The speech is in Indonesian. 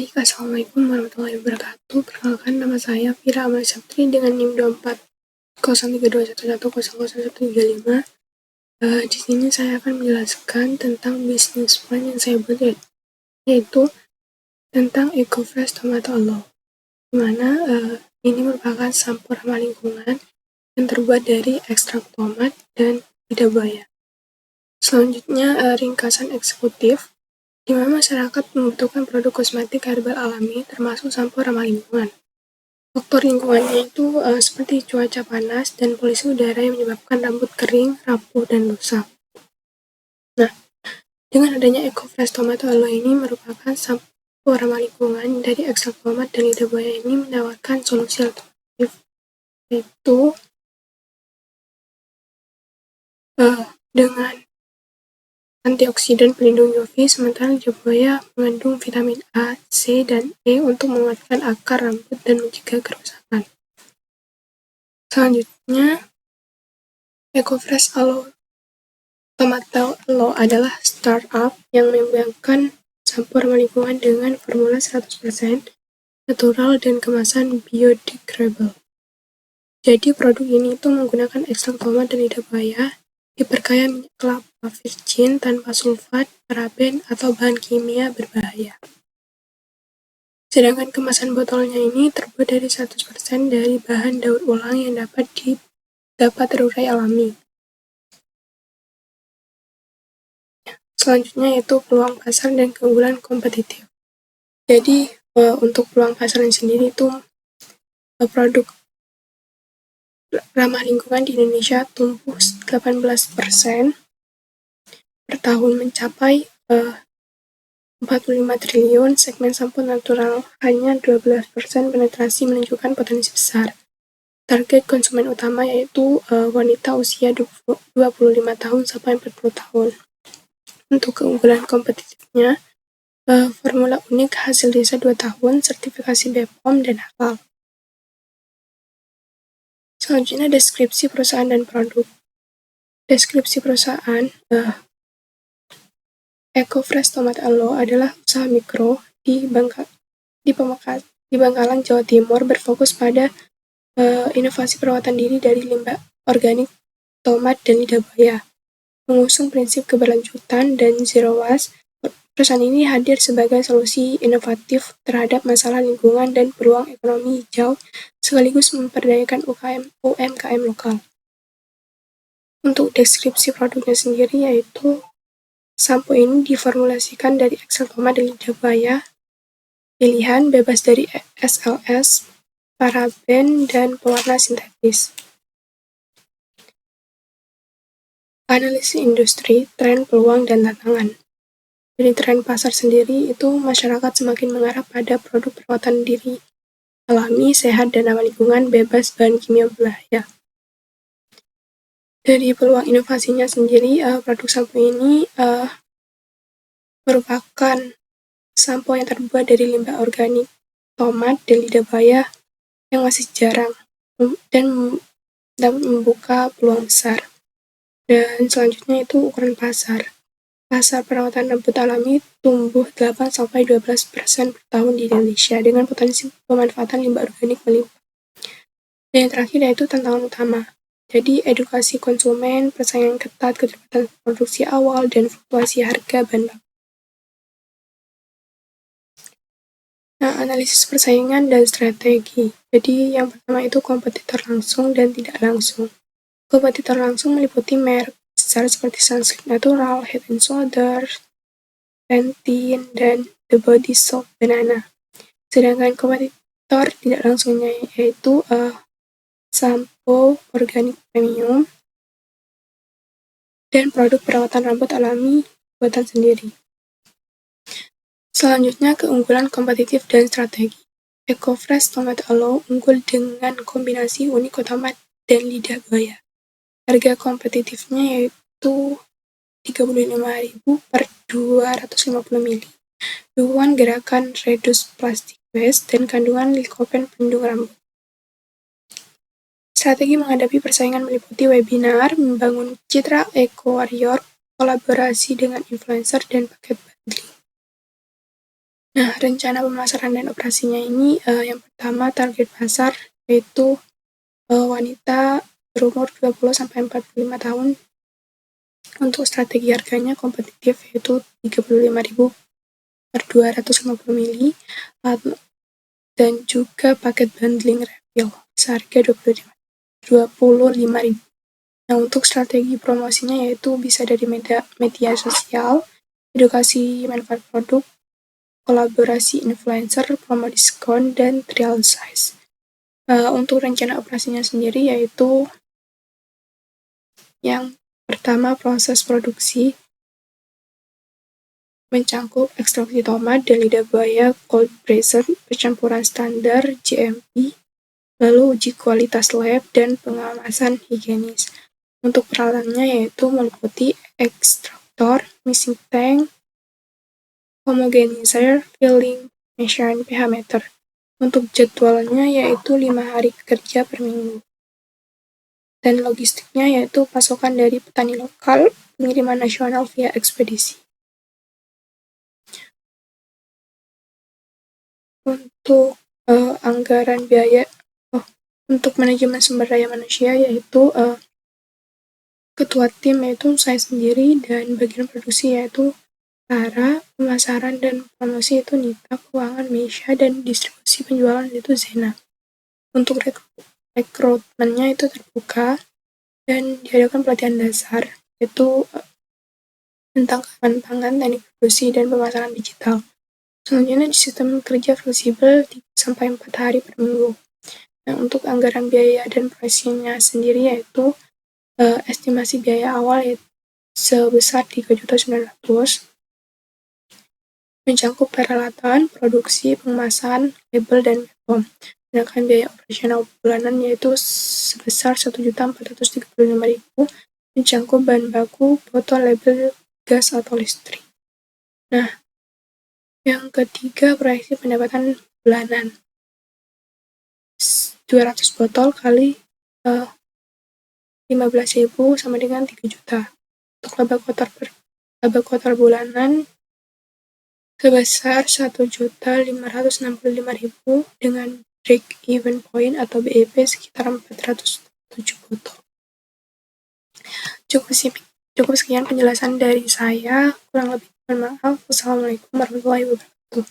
Baik, Assalamualaikum warahmatullahi wabarakatuh. Perkenalkan, nama saya Vira Amal Saptri dengan NIM 24032111000135. Di sini saya akan menjelaskan tentang bisnis plan yang saya buat, yaitu tentang EcoFresh Tomato Aloe, di mana ini merupakan sampo ramah lingkungan yang terbuat dari ekstrak tomat dan lidah buaya. Selanjutnya, ringkasan eksekutif, di mana masyarakat membutuhkan produk kosmetik herbal alami termasuk sampo ramah lingkungan. Faktor lingkungannya itu seperti cuaca panas dan polusi udara yang menyebabkan rambut kering, rapuh, dan rusak. Nah, dengan adanya EcoFresh Tomato Aloe ini merupakan sampo ramah lingkungan dari ekstrak tomat dan lidah buaya ini menawarkan solusi alternatif, yaitu dengan antioksidan pelindung UV, sementara lidah buaya mengandung vitamin A, C, dan E untuk menguatkan akar rambut dan mencegah kerusakan. Selanjutnya, EcoFresh Tomato Aloe adalah startup yang mengembangkan sampo ramah lingkungan dengan formula 100% natural dan kemasan biodegradable. Jadi produk ini itu menggunakan ekstrak tomat dan lidah buaya, diperkaya minyak kelapa virgin tanpa sulfat, paraben, atau bahan kimia berbahaya. Sedangkan kemasan botolnya ini terbuat dari 100% dari bahan daur ulang yang dapat terurai alami. Selanjutnya yaitu peluang pasar dan keunggulan kompetitif. Jadi untuk peluang pasarnya sendiri itu produk ramah lingkungan di Indonesia tumbuh 18% per tahun mencapai 45 triliun, segmen sampo natural hanya 12% penetrasi menunjukkan potensi besar. Target konsumen utama yaitu wanita usia 25 tahun sampai 40 tahun. Untuk keunggulan kompetitifnya, formula unik hasil desa 2 tahun, sertifikasi BPOM, dan halal. Selanjutnya deskripsi perusahaan dan produk. Deskripsi perusahaan, EcoFresh Tomato Aloe adalah usaha mikro di Bangkalan, Jawa Timur, berfokus pada inovasi perawatan diri dari limbah organik tomat dan lidah buaya. Mengusung prinsip keberlanjutan dan zero waste, perusahaan ini hadir sebagai solusi inovatif terhadap masalah lingkungan dan peluang ekonomi hijau, sekaligus memperdayakan UMKM lokal. Untuk deskripsi produknya sendiri yaitu sampo ini diformulasikan dari ekstrak tomat dan lidah buaya, pilihan bebas dari SLS, paraben, dan pewarna sintetis. Analisis industri, tren, peluang, dan tantangan. Dari tren pasar sendiri itu masyarakat semakin mengarah pada produk perawatan diri alami, sehat, dan ramah lingkungan, bebas bahan kimia berbahaya. Dari peluang inovasinya sendiri, produk sampo ini merupakan sampo yang terbuat dari limbah organik tomat dan lidah buaya yang masih jarang dan dapat membuka peluang besar. Dan selanjutnya itu ukuran pasar. Pasar perawatan rambut alami tumbuh 8-12% per tahun di Indonesia dengan potensi pemanfaatan limbah organik melimpah. Dan yang terakhir yaitu tantangan utama. Jadi edukasi konsumen, persaingan ketat, keterlibatan produksi awal, dan fluktuasi harga bahan baku. Nah, analisis persaingan dan strategi. Jadi yang pertama itu kompetitor langsung dan tidak langsung. Kompetitor langsung meliputi merek besar seperti Sunsilk Natural, Head & Shoulders, Pantene, dan The Body Shop Banana. Sedangkan kompetitor tidak langsungnya yaitu sampo organik premium dan produk perawatan rambut alami buatan sendiri. Selanjutnya keunggulan kompetitif dan strategi. EcoFresh Tomato Aloe unggul dengan kombinasi unik tomat dan lidah buaya. Harga kompetitifnya yaitu Rp35.000 per 250 ml. Dukungan gerakan Reduce Plastic Waste dan kandungan likopen pelindung rambut. Strategi menghadapi persaingan meliputi webinar, membangun citra Eco Warrior, kolaborasi dengan influencer, dan paket bundling. Nah, rencana pemasaran dan operasinya ini yang pertama target pasar yaitu wanita berumur 20-45 tahun. Untuk strategi harganya kompetitif yaitu 35.000 per 250 mili dan juga paket bundling refill seharga 25.000. Nah, untuk strategi promosinya yaitu bisa dari media sosial, edukasi manfaat produk, kolaborasi influencer, promo diskon, dan trial size. Untuk rencana operasinya sendiri yaitu yang pertama proses produksi mencangkup ekstraksi tomat dan lidah buaya cold pressed percampuran standar GMP, lalu uji kualitas lab dan pengawasan higienis. Untuk peralatannya yaitu meliputi ekstraktor, mixing tank, homogenizer, filling machine, pH meter. Untuk jadwalnya yaitu 5 hari kerja per minggu. Dan logistiknya yaitu pasokan dari petani lokal, pengiriman nasional via ekspedisi. Untuk anggaran biaya, untuk manajemen sumber daya manusia yaitu ketua tim yaitu saya sendiri dan bagian produksi yaitu Tara, pemasaran dan promosi itu Nita, keuangan Meisha, dan distribusi penjualan itu Zena. Untuk rekrutmennya itu terbuka dan diadakan pelatihan dasar yaitu tentang keamanan pangan, teknik produksi, dan pemasaran digital. Selanjutnya di sistem kerja fleksibel 3-4 hari per minggu. Nah, untuk anggaran biaya dan proyeksinya sendiri yaitu estimasi biaya awal sebesar 3.900.000 mencakup peralatan, produksi, pengemasan, label, dan platform. Sedangkan biaya operasional bulanan yaitu sebesar 1.435.000 mencakup bahan baku, botol, label, gas atau listrik. Nah, yang ketiga proyeksi pendapatan bulanan 200 botol kali 15.000 sama dengan 3 juta. Untuk laba kotor bulanan sebesar 1.565.000 dengan break even point atau BEP sekitar 407 botol. Cukup sekian penjelasan dari saya, kurang lebih mohon maaf. Wassalamualaikum warahmatullahi wabarakatuh.